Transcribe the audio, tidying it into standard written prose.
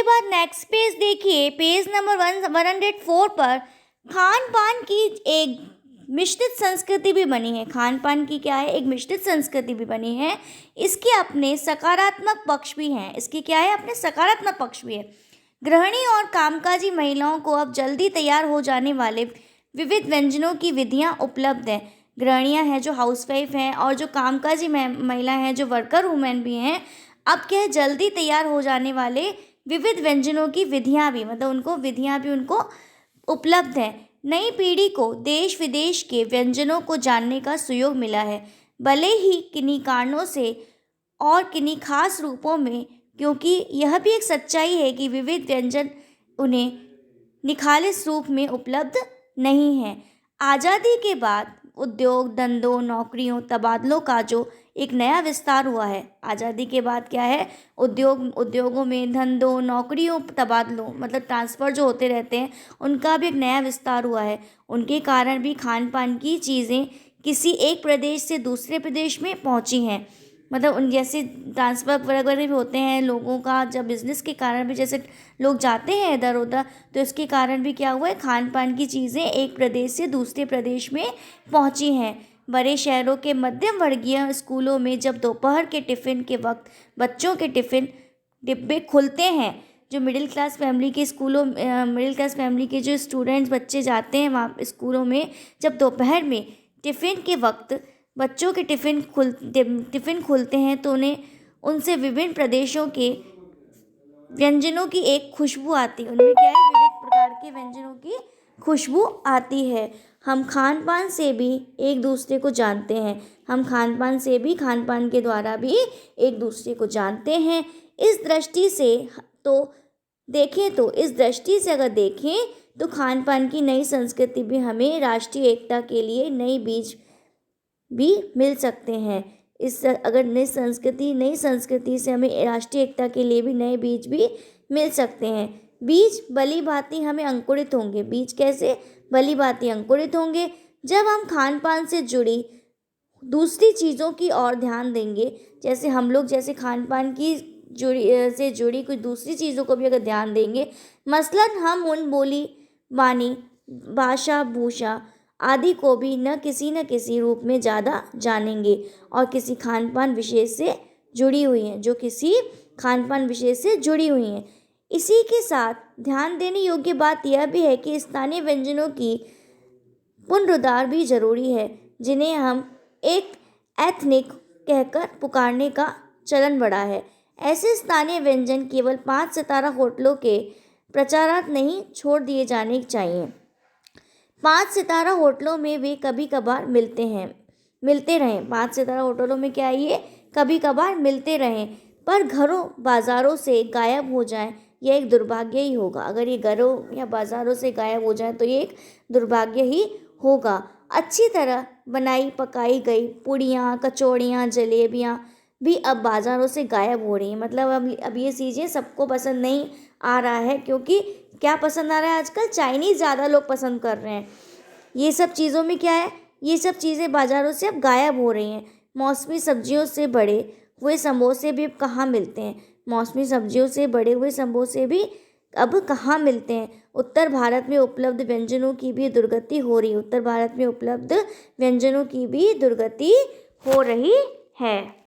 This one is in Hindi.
बाद नेक्स्ट पेज देखिए, पेज नंबर 104 पर खान पान की एक मिश्रित संस्कृति भी बनी है। खान पान की क्या है, एक मिश्रित संस्कृति भी बनी है। इसके अपने सकारात्मक पक्ष भी हैं। इसके क्या है, अपने सकारात्मक पक्ष भी है। गृहिणी और कामकाजी महिलाओं को अब जल्दी तैयार हो जाने वाले विविध व्यंजनों की विधियां उपलब्ध हैं। गृहिणियां हैं जो हाउसवाइफ हैं और जो कामकाजी महिला हैं जो वर्कर वुमेन भी हैं, अब क्या है, जल्दी तैयार हो जाने वाले विविध व्यंजनों की विधियां भी, मतलब उनको विधियां भी उनको उपलब्ध हैं। नई पीढ़ी को देश विदेश के व्यंजनों को जानने का सुयोग मिला है, भले ही किन्हीं कारणों से और किन्हीं खास रूपों में, क्योंकि यह भी एक सच्चाई है कि विविध व्यंजन उन्हें निखालिस रूप में उपलब्ध नहीं है। आज़ादी के बाद उद्योग, धंधों, नौकरियों, तबादलों का जो एक नया विस्तार हुआ है। आज़ादी के बाद क्या है, उद्योगों में, धंधों, नौकरियों, तबादलों, मतलब ट्रांसफ़र जो होते रहते हैं, उनका भी एक नया विस्तार हुआ है। उनके कारण भी खान पान की चीज़ें किसी एक प्रदेश से दूसरे प्रदेश में पहुंची हैं। मतलब उन जैसे ट्रांसफ़र वगैरह भी होते हैं लोगों का, जब बिज़नेस के कारण भी जैसे लोग जाते हैं इधर उधर, तो इसके कारण भी क्या हुआ है, खान पान की चीज़ें एक प्रदेश से दूसरे प्रदेश में पहुंची हैं। बड़े शहरों के मध्यम वर्गीय स्कूलों में जब दोपहर के टिफ़िन के वक्त बच्चों के टिफ़िन डिब्बे खुलते हैं, जो मिडिल क्लास फैमिली के स्कूलों, मिडिल क्लास फैमिली के जो स्टूडेंट्स बच्चे जाते हैं वहाँ स्कूलों में, जब दोपहर में टिफ़िन के वक्त बच्चों के टिफ़िन खुलते हैं, तो उन्हें उनसे विभिन्न प्रदेशों के व्यंजनों की एक खुशबू आती है। उनमें क्या है, विविध प्रकार के व्यंजनों की खुशबू आती है। हम खान पान से भी एक दूसरे को जानते हैं। हम खान पान से भी, खान पान के द्वारा भी एक दूसरे को जानते हैं। इस दृष्टि से अगर देखें तो खान पान की नई संस्कृति भी हमें राष्ट्रीय एकता के लिए नई बीज भी मिल सकते हैं। नई संस्कृति से हमें राष्ट्रीय एकता के लिए भी नए बीज भी मिल सकते हैं। बीज भली भांति हमें अंकुरित होंगे। बीज कैसे भली भांति अंकुरित होंगे, जब हम खान पान से जुड़ी दूसरी चीज़ों की ओर ध्यान देंगे। जैसे हम लोग जैसे खान पान की से जुड़ी कुछ दूसरी चीज़ों को भी अगर ध्यान देंगे, मसलन हम उन बोली बानी, भाषा भूषा आदि को भी न किसी रूप में ज़्यादा जानेंगे और किसी खान पान विशेष से जुड़ी हुई हैं, जो किसी खान पान विशेष से जुड़ी हुई हैं। इसी के साथ ध्यान देने योग्य बात यह भी है कि स्थानीय व्यंजनों की पुनरुद्धार भी जरूरी है, जिन्हें हम एक एथनिक कहकर पुकारने का चलन बढ़ा है। ऐसे स्थानीय व्यंजन केवल 5 सितारा होटलों के प्रचारार्थ नहीं छोड़ दिए जाने चाहिए। 5 सितारा होटलों में वे कभी कभार मिलते रहें। 5 सितारा होटलों में क्या है, ये कभी कभार मिलते रहें, पर घरों बाज़ारों से गायब हो जाएं, यह एक दुर्भाग्य ही होगा। अगर ये घरों या बाज़ारों से गायब हो जाए तो ये एक दुर्भाग्य ही होगा। अच्छी तरह बनाई पकाई गई पूड़ियाँ, कचौड़ियाँ, जलेबियाँ भी अब बाज़ारों से गायब हो रही हैं। मतलब अब ये चीज़ें सबको पसंद नहीं आ रहा है, क्योंकि क्या पसंद आ रहा है आजकल, चाइनीज़ ज़्यादा लोग पसंद कर रहे हैं। ये सब चीज़ों में क्या है, ये सब चीज़ें बाज़ारों से अब गायब हो रही हैं। मौसमी सब्जियों से बड़े हुए समोसे भी अब कहाँ मिलते हैं। मौसमी सब्जियों से बड़े हुए समोसे भी अब कहाँ मिलते हैं। उत्तर भारत में उपलब्ध व्यंजनों की भी दुर्गति हो रही है। उत्तर भारत में उपलब्ध व्यंजनों की भी दुर्गति हो रही है।